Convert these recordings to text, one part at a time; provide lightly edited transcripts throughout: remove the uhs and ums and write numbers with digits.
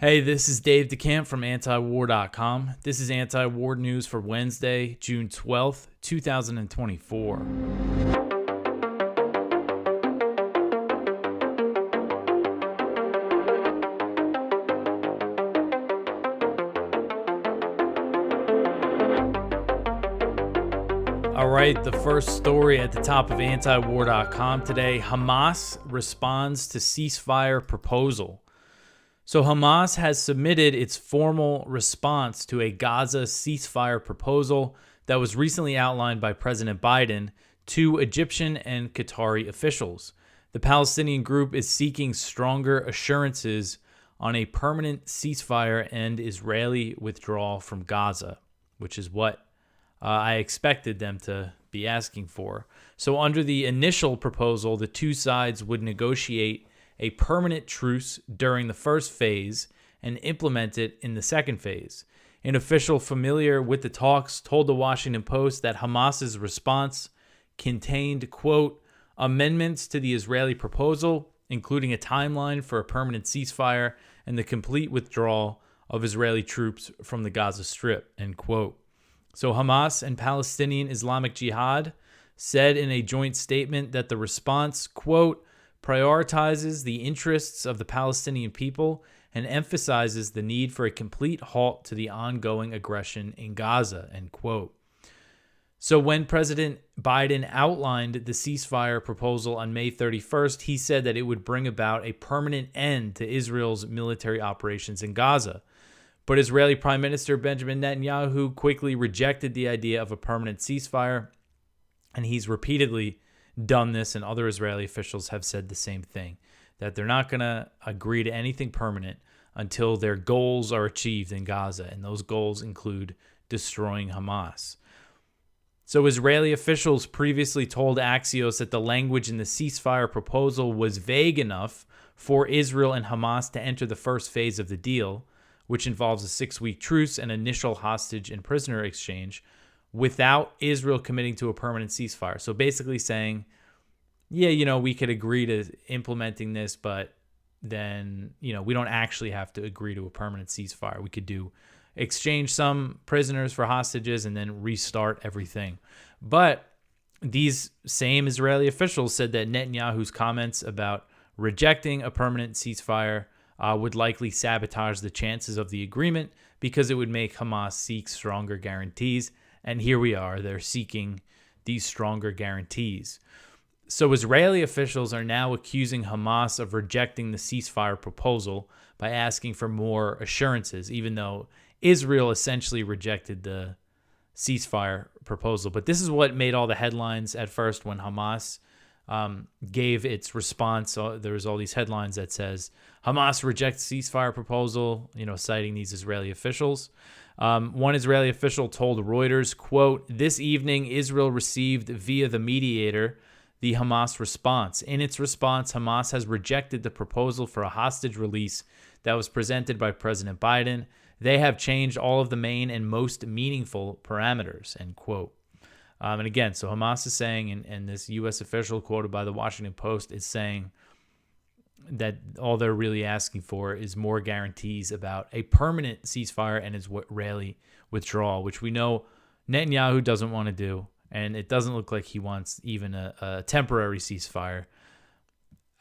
Hey, this is Dave DeCamp from antiwar.com. This is anti-war news for Wednesday, June 12th, 2024. All right, the first story at the top of antiwar.com today, Hamas responds to ceasefire proposal. So Hamas has submitted its formal response to a Gaza ceasefire proposal that was recently outlined by President Biden to Egyptian and Qatari officials. The Palestinian group is seeking stronger assurances on a permanent ceasefire and Israeli withdrawal from Gaza, which is what I expected them to be asking for. So under the initial proposal, the two sides would negotiate a permanent truce during the first phase and implement it in the second phase. An official familiar with the talks told the Washington Post that Hamas's response contained, quote, amendments to the Israeli proposal, including a timeline for a permanent ceasefire and the complete withdrawal of Israeli troops from the Gaza Strip, end quote. So Hamas and Palestinian Islamic Jihad said in a joint statement that the response, quote, prioritizes the interests of the Palestinian people and emphasizes the need for a complete halt to the ongoing aggression in Gaza, end quote. So when President Biden outlined the ceasefire proposal on May 31st, he said that it would bring about a permanent end to Israel's military operations in Gaza. But Israeli Prime Minister Benjamin Netanyahu quickly rejected the idea of a permanent ceasefire, and he's repeatedly done this, and other Israeli officials have said the same thing, that they're not going to agree to anything permanent until their goals are achieved in Gaza, and those goals include destroying Hamas. So Israeli officials previously told Axios that the language in the ceasefire proposal was vague enough for Israel and Hamas to enter the first phase of the deal, which involves a 6-week truce and initial hostage and prisoner exchange, without Israel committing to a permanent ceasefire. So basically saying, yeah, we could agree to implementing this, but then, we don't actually have to agree to a permanent ceasefire. We could exchange some prisoners for hostages and then restart everything. But these same Israeli officials said that Netanyahu's comments about rejecting a permanent ceasefire would likely sabotage the chances of the agreement because it would make Hamas seek stronger guarantees. And here we are, they're seeking these stronger guarantees. So Israeli officials are now accusing Hamas of rejecting the ceasefire proposal by asking for more assurances, even though Israel essentially rejected the ceasefire proposal. But this is what made all the headlines at first when Hamas gave its response. So there was all these headlines that says Hamas rejects ceasefire proposal, citing these Israeli officials. One Israeli official told Reuters, quote, this evening Israel received via the mediator the Hamas response. In its response, Hamas has rejected the proposal for a hostage release that was presented by President Biden. They have changed all of the main and most meaningful parameters, end quote. And again, so Hamas is saying, and this U.S. official quoted by the Washington Post is saying that all they're really asking for is more guarantees about a permanent ceasefire and Israeli withdrawal, which we know Netanyahu doesn't want to do, and it doesn't look like he wants even a temporary ceasefire.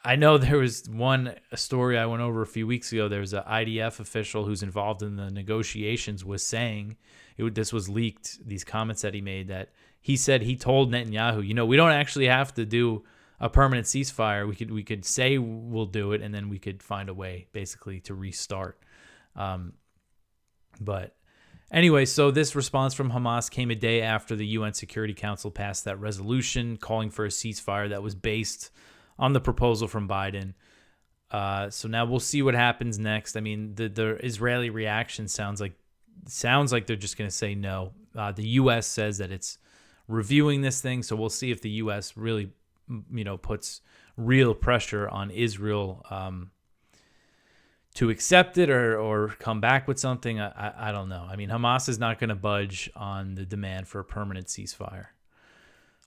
I know there was a story I went over a few weeks ago. There was an IDF official who's involved in the negotiations was saying, this was leaked, these comments that he made, that he said he told Netanyahu, we don't actually have to do a permanent ceasefire. We could say we'll do it, and then we could find a way basically to restart. But anyway, so this response from Hamas came a day after the UN Security Council passed that resolution calling for a ceasefire that was based on the proposal from Biden. So now we'll see what happens next. I mean, the Israeli reaction sounds like they're just going to say no. The U.S. says that it's reviewing this thing, so we'll see if the U.S. really, puts real pressure on Israel to accept it or come back with something. I don't know. I mean, Hamas is not going to budge on the demand for a permanent ceasefire.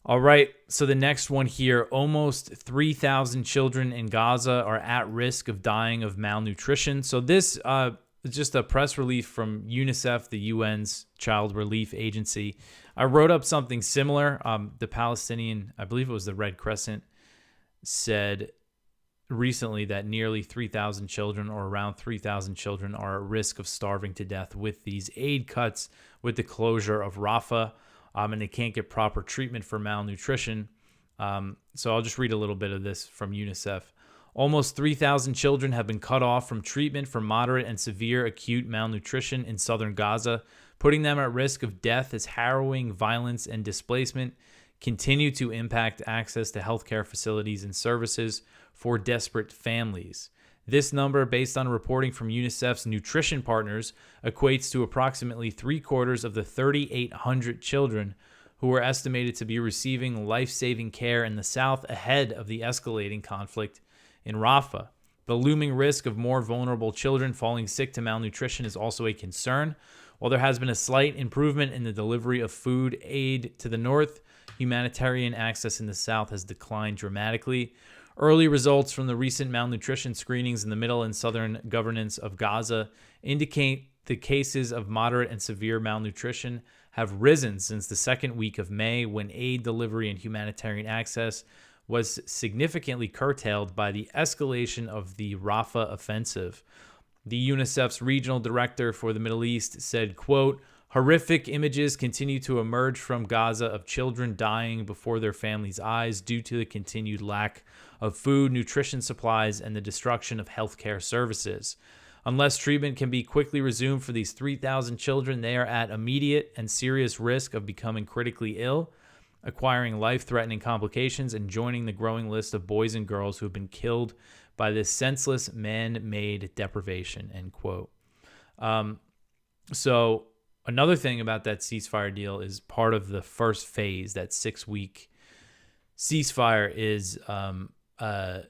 All right, so the next one here, almost 3,000 children in Gaza are at risk of dying of malnutrition. So this is just a press release from UNICEF, the UN's child relief agency. I wrote up something similar. The Palestinian, I believe it was the Red Crescent, said recently that nearly 3,000 children, or around 3,000 children, are at risk of starving to death with these aid cuts, with the closure of Rafah, and they can't get proper treatment for malnutrition. So I'll just read a little bit of this from UNICEF. Almost 3,000 children have been cut off from treatment for moderate and severe acute malnutrition in southern Gaza, putting them at risk of death as harrowing violence and displacement continue to impact access to healthcare facilities and services for desperate families. This number, based on reporting from UNICEF's nutrition partners, equates to approximately 3/4 of the 3,800 children who were estimated to be receiving life-saving care in the south ahead of the escalating conflict in Rafah. The looming risk of more vulnerable children falling sick to malnutrition is also a concern. While there has been a slight improvement in the delivery of food aid to the north, humanitarian access in the south has declined dramatically. Early results from the recent malnutrition screenings in the middle and southern governance of Gaza indicate the cases of moderate and severe malnutrition have risen since the second week of May, when aid delivery and humanitarian access was significantly curtailed by the escalation of the Rafah offensive. The UNICEF's regional director for the Middle East said, quote, "Horrific images continue to emerge from Gaza of children dying before their families' eyes due to the continued lack of food, nutrition supplies, and the destruction of healthcare services. Unless treatment can be quickly resumed for these 3,000 children, they are at immediate and serious risk of becoming critically ill, acquiring life-threatening complications, and joining the growing list of boys and girls who have been killed by this senseless man-made deprivation," end quote. So another thing about that ceasefire deal is part of the first phase, that 6-week ceasefire, is a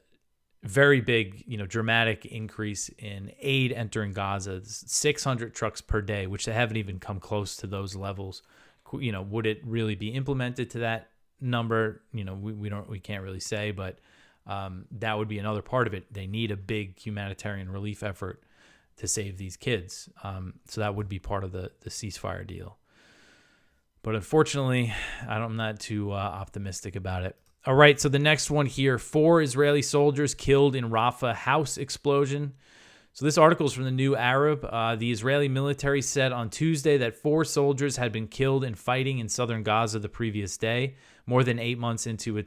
very big, dramatic increase in aid entering Gaza. 600 trucks per day, which they haven't even come close to those levels. Would it really be implemented to that number? We can't really say, but that would be another part of it. They need a big humanitarian relief effort to save these kids. So that would be part of the ceasefire deal. But unfortunately, I'm not too optimistic about it. All right, so the next one here, 4 Israeli soldiers killed in Rafah house explosion. So this article is from the New Arab. The Israeli military said on Tuesday that 4 soldiers had been killed in fighting in southern Gaza the previous day, more than 8 months into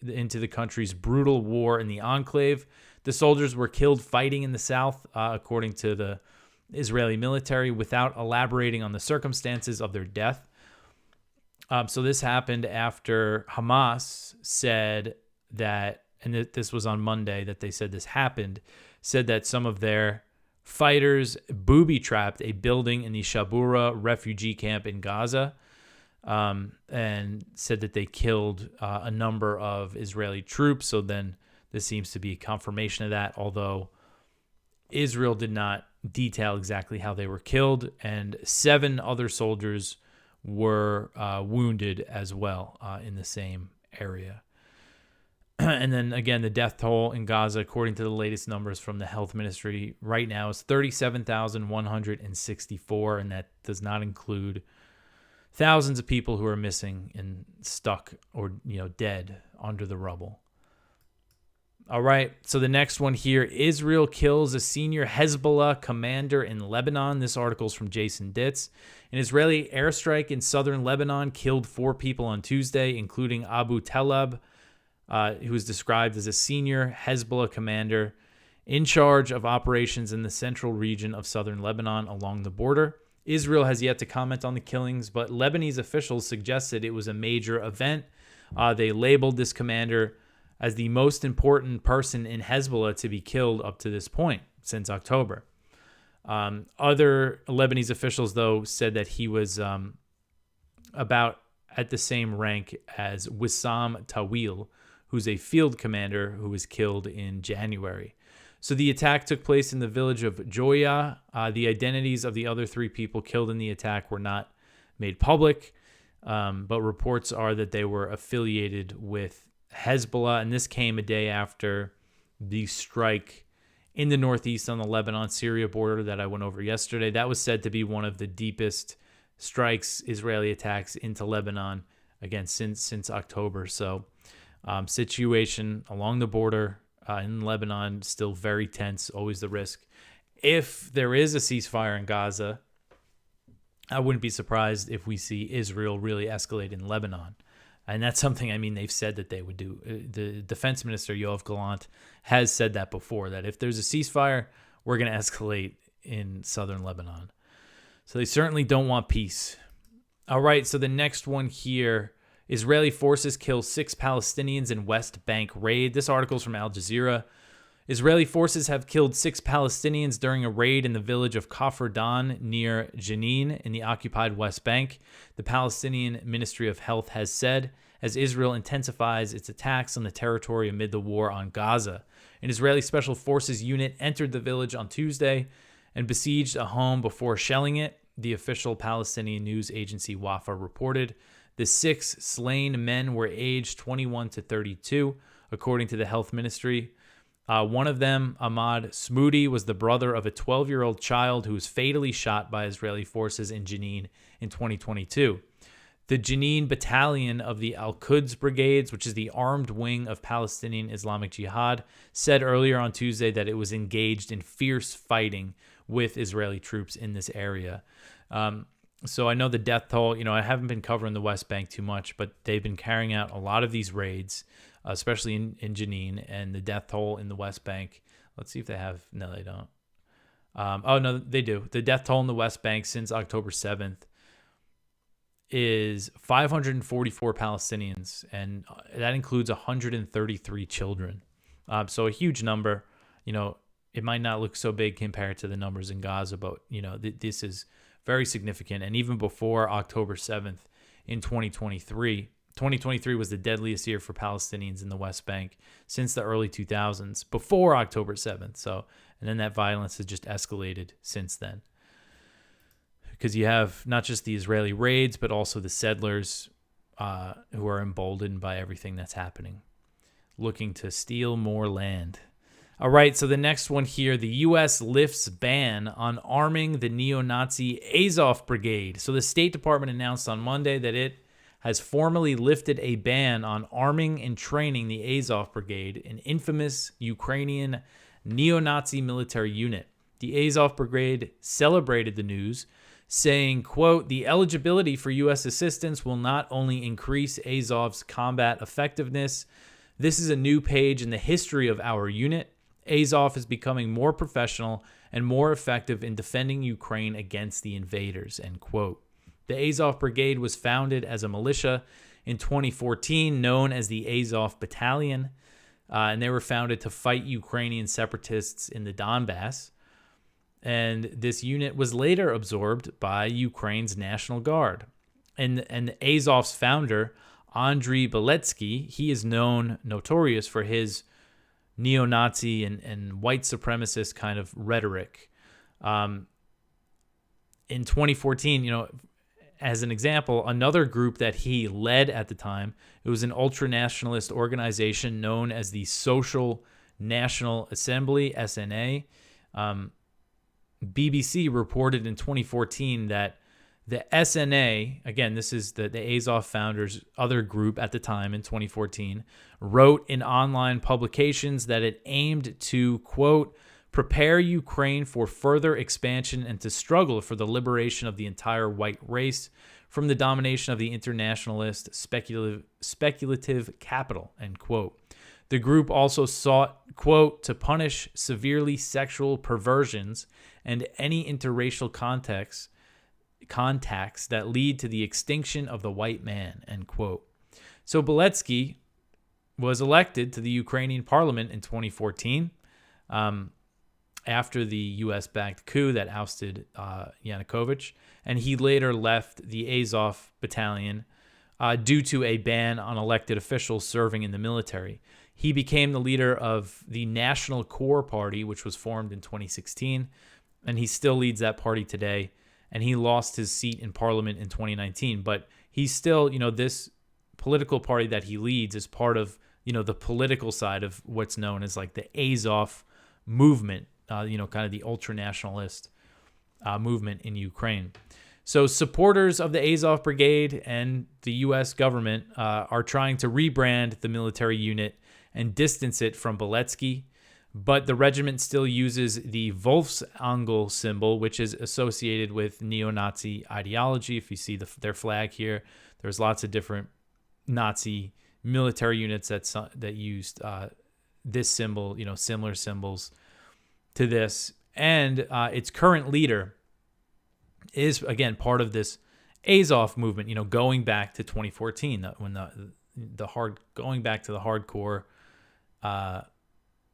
the country's brutal war in the enclave. The soldiers were killed fighting in the south, according to the Israeli military, without elaborating on the circumstances of their death. So this happened after Hamas said that, and this was on Monday that they said this happened, said that some of their fighters booby-trapped a building in the Shabura refugee camp in Gaza, and said that they killed a number of Israeli troops. So then this seems to be a confirmation of that, although Israel did not detail exactly how they were killed, and 7 other soldiers were wounded as well in the same area. And then again, the death toll in Gaza, according to the latest numbers from the health ministry right now, is 37,164, and that does not include thousands of people who are missing and stuck or dead under the rubble. All right, so the next one here, Israel kills a senior Hezbollah commander in Lebanon. This article is from Jason Ditz. An Israeli airstrike in southern Lebanon killed 4 people on Tuesday, including Abu Talab, who was described as a senior Hezbollah commander in charge of operations in the central region of southern Lebanon along the border. Israel has yet to comment on the killings, but Lebanese officials suggested it was a major event. They labeled this commander as the most important person in Hezbollah to be killed up to this point since October. Other Lebanese officials, though, said that he was about at the same rank as Wissam Tawil, who's a field commander who was killed in January. So the attack took place in the village of Joya. The identities of the other 3 people killed in the attack were not made public. but reports are that they were affiliated with Hezbollah, and this came a day after the strike in the northeast on the Lebanon-Syria border that I went over yesterday. That was said to be one of the deepest strikes, Israeli attacks into Lebanon, again, since October. So situation along the border in Lebanon still very tense, always the risk. If there is a ceasefire in Gaza, I wouldn't be surprised if we see Israel really escalate in Lebanon. And that's something, I mean, they've said that they would do. The defense minister, Yoav Gallant, has said that before, that if there's a ceasefire, we're going to escalate in southern Lebanon. So they certainly don't want peace. All right, so the next one here, Israeli forces kill 6 Palestinians in West Bank raid. This article is from Al Jazeera. Israeli forces have killed 6 Palestinians during a raid in the village of Kafr Dan near Jenin in the occupied West Bank, the Palestinian Ministry of Health has said, as Israel intensifies its attacks on the territory amid the war on Gaza. An Israeli Special Forces unit entered the village on Tuesday and besieged a home before shelling it, the official Palestinian news agency Wafa reported. The 6 slain men were aged 21 to 32, according to the health ministry. One of them, Ahmad Smoody, was the brother of a 12-year-old child who was fatally shot by Israeli forces in Jenin in 2022. The Jenin Battalion of the Al-Quds Brigades, which is the armed wing of Palestinian Islamic Jihad, said earlier on Tuesday that it was engaged in fierce fighting with Israeli troops in this area. So I know the death toll, I haven't been covering the West Bank too much, but they've been carrying out a lot of these raids, especially in Jenin, and the death toll in the West Bank. Let's see if they have. No, they don't. No, they do. The death toll in the West Bank since October 7th is 544 Palestinians, and that includes 133 children. So a huge number. It might not look so big compared to the numbers in Gaza, but, this is very significant. And even before October 7th in 2023 was the deadliest year for Palestinians in the West Bank since the early 2000s, before October 7th. So, and then that violence has just escalated since then. Because you have not just the Israeli raids, but also the settlers who are emboldened by everything that's happening, looking to steal more land. All right, so the next one here, the U.S. lifts ban on arming the neo-Nazi Azov Brigade. So the State Department announced on Monday that it has formally lifted a ban on arming and training the Azov Brigade, an infamous Ukrainian neo-Nazi military unit. The Azov Brigade celebrated the news, saying, quote, the eligibility for U.S. assistance will not only increase Azov's combat effectiveness, this is a new page in the history of our unit. Azov is becoming more professional and more effective in defending Ukraine against the invaders, end quote. The Azov Brigade was founded as a militia in 2014, known as the Azov Battalion, and they were founded to fight Ukrainian separatists in the Donbass. And this unit was later absorbed by Ukraine's National Guard. And Azov's founder, Andriy Beletsky, he is notorious for his neo-Nazi and white supremacist kind of rhetoric. In 2014, as an example, another group that he led at the time, it was an ultra-nationalist organization known as the Social National Assembly, SNA. BBC reported in 2014 that the SNA, again, this is the Azov founders' other group at the time in 2014, wrote in online publications that it aimed to, quote, prepare Ukraine for further expansion and to struggle for the liberation of the entire white race from the domination of the internationalist speculative capital, end quote. The group also sought, quote, to punish severely sexual perversions and any interracial contacts that lead to the extinction of the white man, end quote. So Beletsky was elected to the Ukrainian parliament in 2014 after the U.S.-backed coup that ousted Yanukovych, and he later left the Azov Battalion due to a ban on elected officials serving in the military. He became the leader of the National Core Party, which was formed in 2016, and he still leads that party today. and he lost his seat in parliament in 2019. But he's still, this political party that he leads is part of, the political side of what's known as like the Azov movement, kind of the ultranationalist movement in Ukraine. So supporters of the Azov Brigade and the U.S. government are trying to rebrand the military unit and distance it from Beletsky, but the regiment still uses the Wolfsangel symbol, which is associated with neo-Nazi ideology. If you see their flag here, there's lots of different Nazi military units that used this symbol, similar symbols to this. And its current leader is, again, part of this Azov movement, going back to 2014, when going back to the hardcore,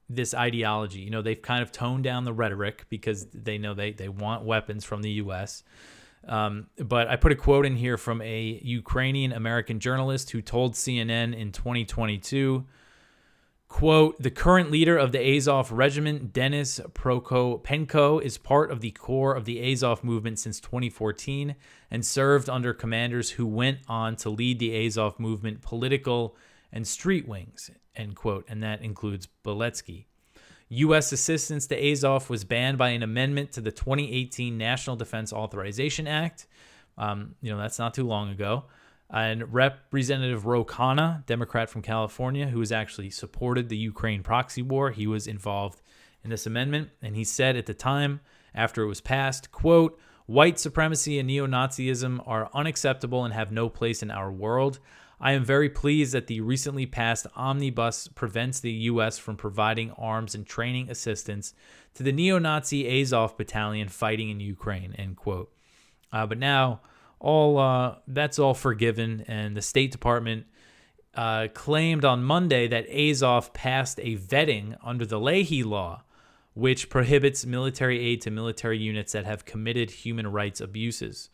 this ideology. They've kind of toned down the rhetoric because they know they want weapons from the U.S. But I put a quote in here from a Ukrainian-American journalist who told CNN in 2022, quote, "The current leader of the Azov regiment, Denis Prokopenko, is part of the core of the Azov movement since 2014 and served under commanders who went on to lead the Azov movement political and street wings," end quote, and that includes Beletsky. U.S. assistance to Azov was banned by an amendment to the 2018 National Defense Authorization Act. That's not too long ago. And Representative Ro Khanna, Democrat from California, who has actually supported the Ukraine proxy war, he was involved in this amendment. And he said at the time, after it was passed, quote, "White supremacy and neo-Nazism are unacceptable and have no place in our world. I am very pleased that the recently passed omnibus prevents the U.S. from providing arms and training assistance to the neo-Nazi Azov battalion fighting in Ukraine," end quote. But now that's all forgiven, and the State Department claimed on Monday that Azov passed a vetting under the Leahy Law, which prohibits military aid to military units that have committed human rights abuses.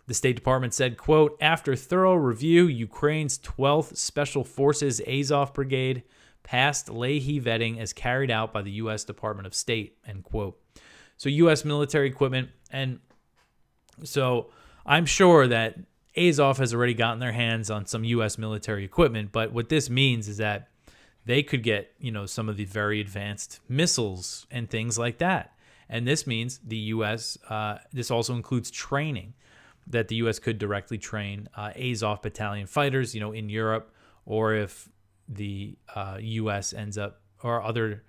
The State Department said, quote, "After thorough review, Ukraine's 12th Special Forces Azov Brigade passed Leahy vetting as carried out by the U.S. Department of State," end quote. So U.S. military equipment, and so I'm sure that Azov has already gotten their hands on some U.S. military equipment, but what this means is that they could get, some of the very advanced missiles and things like that. And this means the U.S., this also includes training, that the U.S. could directly train Azov battalion fighters, in Europe, or if the U.S. ends up, the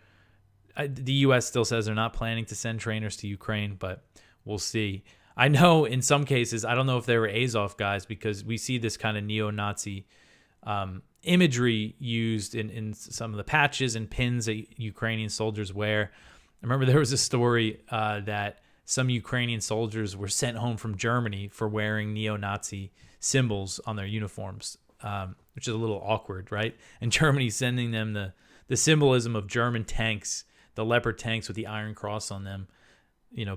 U.S. still says they're not planning to send trainers to Ukraine, but we'll see. I know in some cases, I don't know if they were Azov guys, because we see this kind of neo-Nazi imagery used in some of the patches and pins that Ukrainian soldiers wear. I remember there was a story that some Ukrainian soldiers were sent home from Germany for wearing neo-Nazi symbols on their uniforms, which is a little awkward, right? And Germany sending them the symbolism of German tanks, the Leopard tanks with the Iron Cross on them,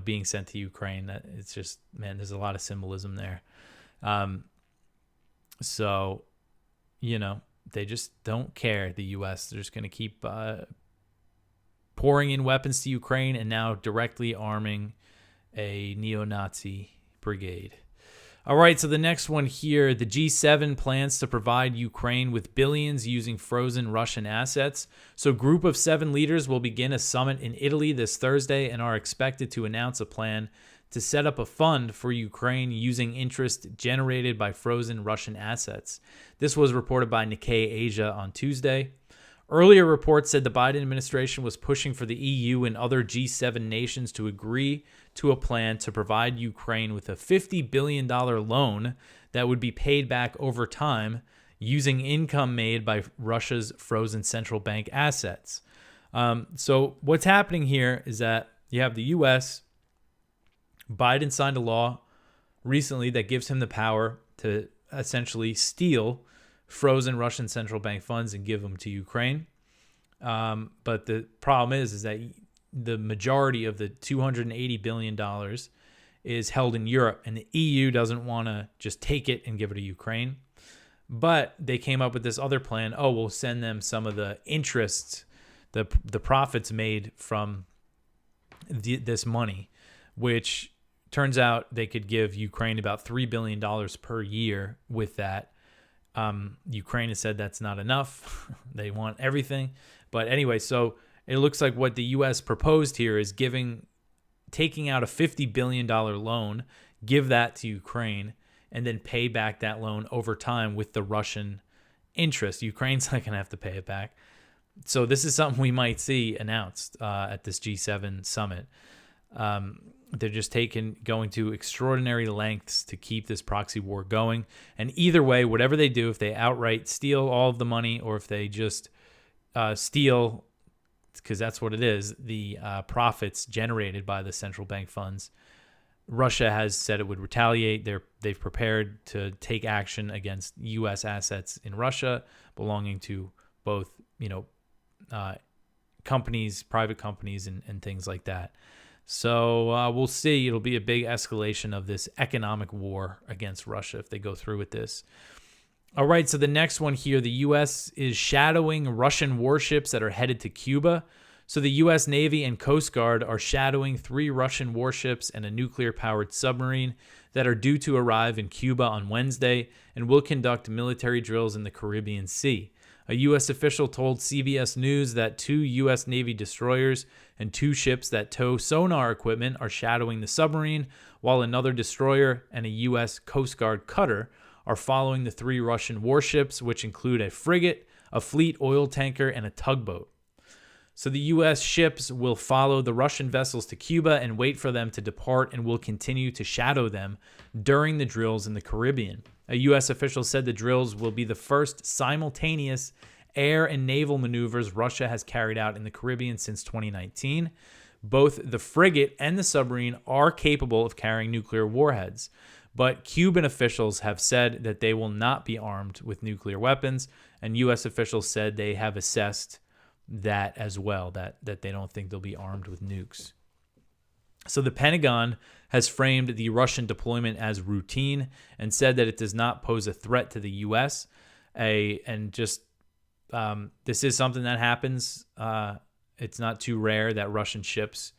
being sent to Ukraine. It's just, man, there's a lot of symbolism there. So, they just don't care, the U.S. They're just going to keep pouring in weapons to Ukraine and now directly arming a neo-Nazi brigade. All right, so the next one here, the G7 plans to provide Ukraine with billions using frozen Russian assets. So Group of 7 leaders will begin a summit in Italy this Thursday and are expected to announce a plan to set up a fund for Ukraine using interest generated by frozen Russian assets. This was reported by Nikkei Asia on Tuesday. Earlier reports said the Biden administration was pushing for the EU and other G7 nations to agree to a plan to provide Ukraine with a $50 billion loan that would be paid back over time using income made by Russia's frozen central bank assets. So what's happening here is that you have the U.S. Biden signed a law recently that gives him the power to essentially steal frozen Russian central bank funds and give them to Ukraine. But the problem is that the majority of the $280 billion is held in Europe, and the EU doesn't want to just take it and give it to Ukraine. But they came up with this other plan. Oh, we'll send them some of the interests, the profits made from this money, which Turns out they could give Ukraine about $3 billion per year with that. Ukraine has said that's not enough. They want everything. But anyway, so it looks like what the U.S. proposed here is taking out a $50 billion loan, give that to Ukraine, and then pay back that loan over time with the Russian interest. Ukraine's not going to have to pay it back. So this is something we might see announced at this G7 summit. They're just going to extraordinary lengths to keep this proxy war going. And either way, whatever they do, if they outright steal all of the money or if they just steal, because that's what it is, the profits generated by the central bank funds, Russia has said it would retaliate. They've prepared to take action against U.S. assets in Russia belonging to both, companies, private companies, and things like that. So we'll see. It'll be a big escalation of this economic war against Russia if they go through with this. All right, so the next one here, the U.S. is shadowing Russian warships that are headed to Cuba. So the U.S. Navy and Coast Guard are shadowing 3 Russian warships and a nuclear-powered submarine that are due to arrive in Cuba on Wednesday and will conduct military drills in the Caribbean Sea. A U.S. official told CBS News that 2 U.S. Navy destroyers and 2 ships that tow sonar equipment are shadowing the submarine, while another destroyer and a U.S. Coast Guard cutter are following the 3 Russian warships, which include a frigate, a fleet oil tanker, and a tugboat. So the U.S. ships will follow the Russian vessels to Cuba and wait for them to depart and will continue to shadow them during the drills in the Caribbean. A U.S. official said the drills will be the first simultaneous air and naval maneuvers Russia has carried out in the Caribbean since 2019. Both the frigate and the submarine are capable of carrying nuclear warheads, but Cuban officials have said that they will not be armed with nuclear weapons, and U.S. officials said they have assessed that as well, that they don't think they'll be armed with nukes. So the Pentagon has framed the Russian deployment as routine and said that it does not pose a threat to the U.S. This is something that happens. It's not too rare that Russian ships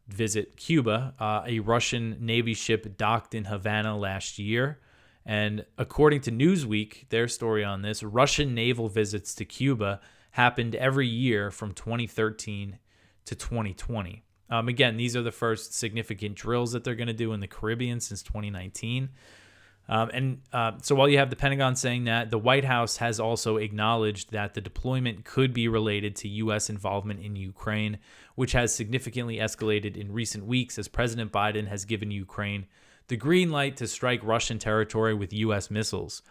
visit Cuba. A Russian Navy ship docked in Havana last year. And according to Newsweek, their story on this, Russian naval visits to Cuba happened every year from 2013 to 2020. Again, these are the first significant drills that they're going to do in the Caribbean since 2019. So while you have the Pentagon saying that, the White House has also acknowledged that the deployment could be related to U.S. involvement in Ukraine, which has significantly escalated in recent weeks as President Biden has given Ukraine the green light to strike Russian territory with U.S. missiles.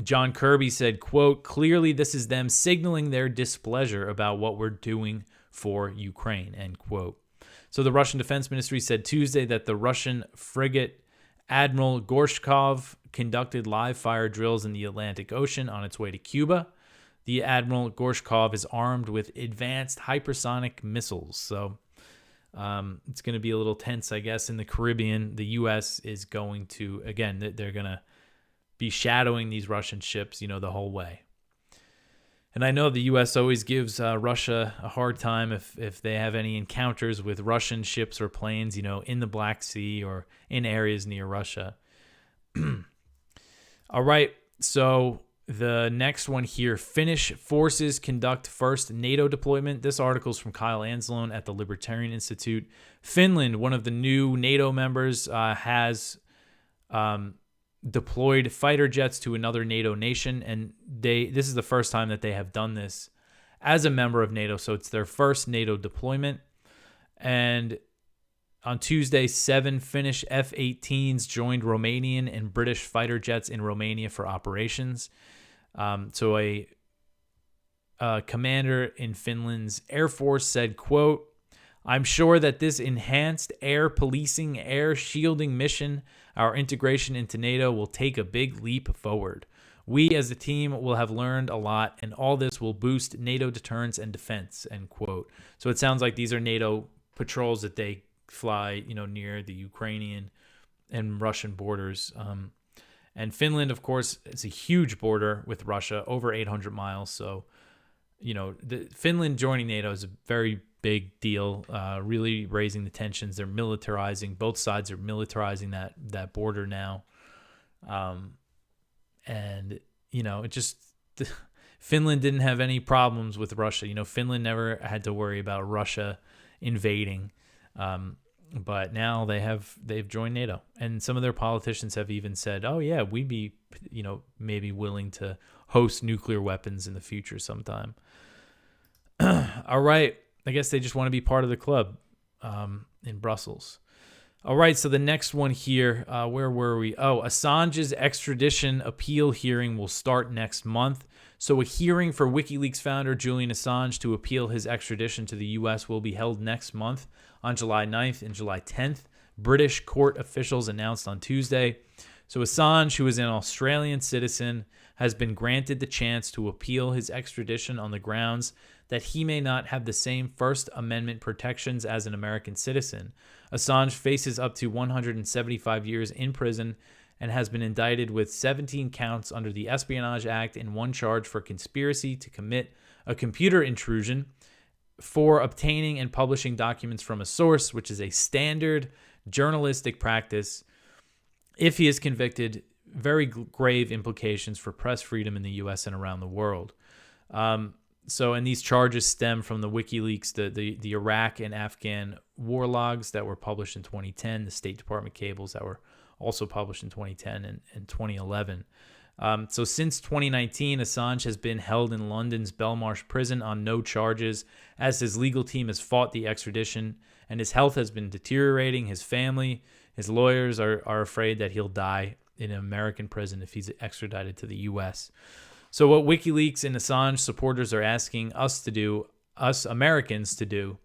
John Kirby said, quote, "Clearly this is them signaling their displeasure about what we're doing for Ukraine," end quote. So the Russian Defense Ministry said Tuesday that the Russian frigate Admiral Gorshkov conducted live fire drills in the Atlantic Ocean on its way to Cuba. The Admiral Gorshkov is armed with advanced hypersonic missiles. So it's going to be a little tense, I guess, in the Caribbean. The U.S. is going to, again, they're going to be shadowing these Russian ships, the whole way. And I know the U.S. always gives Russia a hard time if they have any encounters with Russian ships or planes, in the Black Sea or in areas near Russia. All right, so the next one here, Finnish forces conduct first NATO deployment. This article is from Kyle Anzalone at the Libertarian Institute. Finland, one of the new NATO members, has deployed fighter jets to another NATO nation, and this is the first time that they have done this as a member of NATO, so it's their first NATO deployment. And on Tuesday, 7 Finnish F-18s joined Romanian and British fighter jets in Romania for operations. So a commander in Finland's Air Force said, quote, "I'm sure that this enhanced air policing, air shielding mission, our integration into NATO, will take a big leap forward. We as a team will have learned a lot, and all this will boost NATO deterrence and defense," end quote. So it sounds like these are NATO patrols that they fly, near the Ukrainian and Russian borders. And Finland, of course, is a huge border with Russia, over 800 miles. So, Finland joining NATO is a very big deal, really raising the tensions. They're militarizing. Both sides are militarizing that border now. And, it just... Finland didn't have any problems with Russia. Finland never had to worry about Russia invading. But now they've joined NATO. And some of their politicians have even said, oh, yeah, we'd be, maybe willing to host nuclear weapons in the future sometime. All right. I guess they just want to be part of the club in Brussels. All right. So the next one here, where were we? Oh, Assange's extradition appeal hearing will start next month. So a hearing for WikiLeaks founder Julian Assange to appeal his extradition to the U.S. will be held next month on July 9th and July 10th. British court officials announced on Tuesday. So Assange, who is an Australian citizen, has been granted the chance to appeal his extradition on the grounds that he may not have the same First Amendment protections as an American citizen. Assange faces up to 175 years in prison and has been indicted with 17 counts under the Espionage Act and one charge for conspiracy to commit a computer intrusion for obtaining and publishing documents from a source, which is a standard journalistic practice. If he is convicted, very grave implications for press freedom in the U.S. and around the world. And these charges stem from the WikiLeaks, the Iraq and Afghan war logs that were published in 2010, the State Department cables that were also published in 2010 and 2011. So since 2019, Assange has been held in London's Belmarsh prison on no charges, as his legal team has fought the extradition, and his health has been deteriorating. His family, his lawyers are afraid that he'll die in an American prison if he's extradited to the U.S. So what WikiLeaks and Assange supporters are asking us to do, us Americans to do,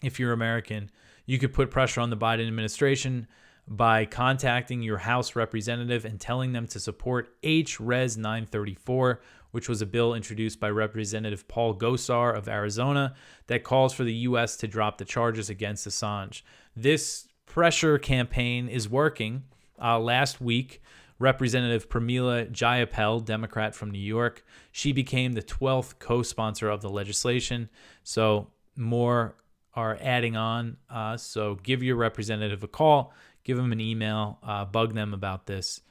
if you're American, you could put pressure on the Biden administration by contacting your House representative and telling them to support H-Res 934, which was a bill introduced by Representative Paul Gosar of Arizona that calls for the U.S. to drop the charges against Assange. This pressure campaign is working. Last week, Representative Pramila Jayapal, Democrat from New York, she became the 12th co-sponsor of the legislation. So more are adding on. So give your representative a call. Give them an email, bug them about this.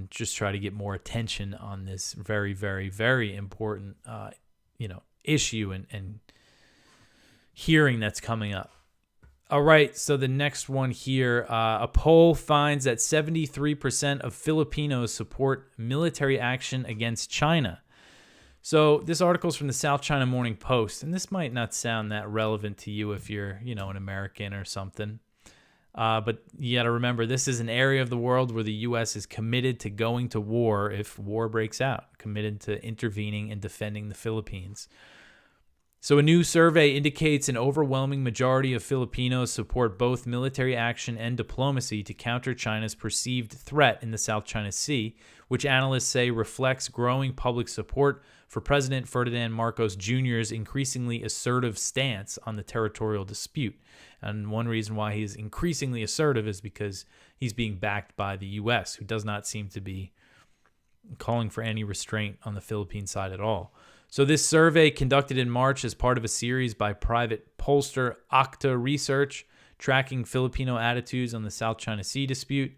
Just try to get more attention on this very, very, very important, issue and hearing that's coming up. All right, so the next one here, a poll finds that 73% of Filipinos support military action against China. So this article is from the South China Morning Post, and this might not sound that relevant to you if you're, an American or something. But you got to remember, this is an area of the world where the U.S. is committed to going to war if war breaks out, committed to intervening and defending the Philippines. So a new survey indicates an overwhelming majority of Filipinos support both military action and diplomacy to counter China's perceived threat in the South China Sea, which analysts say reflects growing public support for President Ferdinand Marcos Jr.'s increasingly assertive stance on the territorial dispute. And one reason why he's increasingly assertive is because he's being backed by the U.S., who does not seem to be calling for any restraint on the Philippine side at all. So this survey, conducted in March as part of a series by private pollster Okta Research, tracking Filipino attitudes on the South China Sea dispute,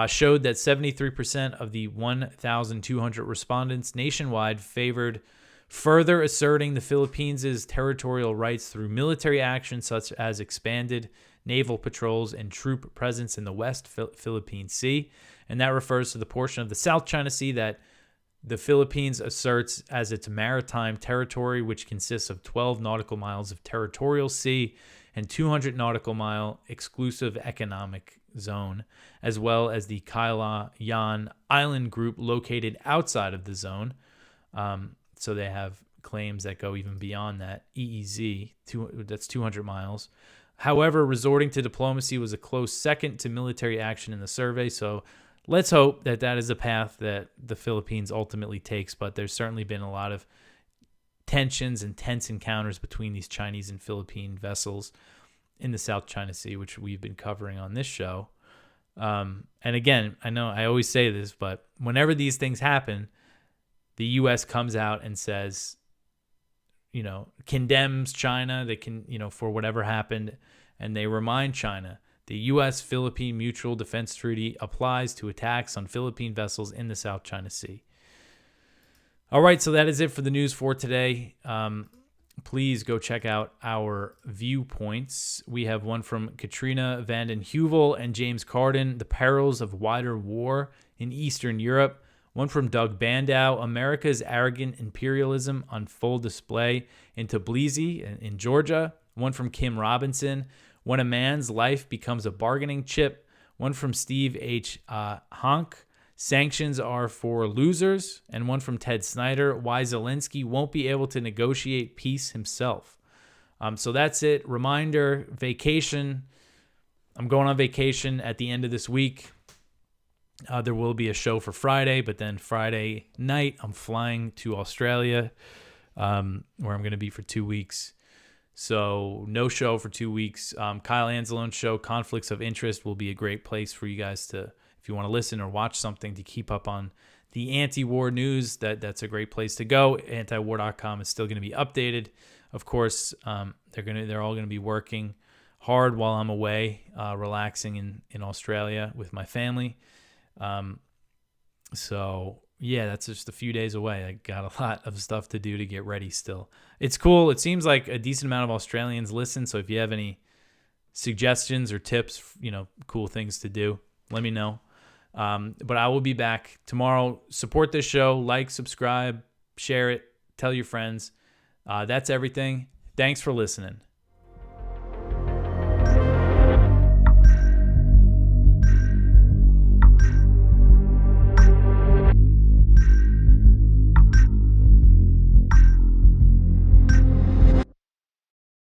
showed that 73% of the 1,200 respondents nationwide favored further asserting the Philippines' territorial rights through military action such as expanded naval patrols and troop presence in the West Philippine Sea. And that refers to the portion of the South China Sea that the Philippines asserts as its maritime territory, which consists of 12 nautical miles of territorial sea and 200 nautical mile exclusive economic zone, as well as the Kalayaan Island group located outside of the zone. So they have claims that go even beyond that. EEZ, that's 200 miles. However, resorting to diplomacy was a close second to military action in the survey. So let's hope that that is a path that the Philippines ultimately takes. But there's certainly been a lot of tensions and tense encounters between these Chinese and Philippine vessels in the South China Sea, which we've been covering on this show. And again, I know I always say this, but whenever these things happen, the U.S. comes out and says, condemns China. They can, for whatever happened, and they remind China the U.S.-Philippine Mutual Defense Treaty applies to attacks on Philippine vessels in the South China Sea. All right, so that is it for the news for today. Please go check out our Viewpoints. We have one from Katrina Vanden Heuvel and James Carden, The Perils of Wider War in Eastern Europe. One from Doug Bandow, America's Arrogant Imperialism on Full Display in Tbilisi in Georgia. One from Kim Robinson, When a Man's Life Becomes a Bargaining Chip. One from Steve H. Honk, Sanctions Are for Losers. And one from Ted Snyder, Why Zelensky Won't Be Able to Negotiate Peace Himself. So that's it. Reminder, vacation. I'm going on vacation at the end of this week. There will be a show for Friday, but then Friday night, I'm flying to Australia, where I'm going to be for 2 weeks. So no show for 2 weeks. Kyle Anzelone's show, Conflicts of Interest, will be a great place for you guys to, if you want to listen or watch something to keep up on the anti-war news. That's a great place to go. Antiwar.com is still going to be updated. Of course, they're all going to be working hard while I'm away, relaxing in Australia with my family. So yeah, that's just a few days away. I got a lot of stuff to do to get ready still. It's cool. It seems like a decent amount of Australians listen. So if you have any suggestions or tips, cool things to do, let me know. But I will be back tomorrow. Support this show, like, subscribe, share it, tell your friends. That's everything. Thanks for listening.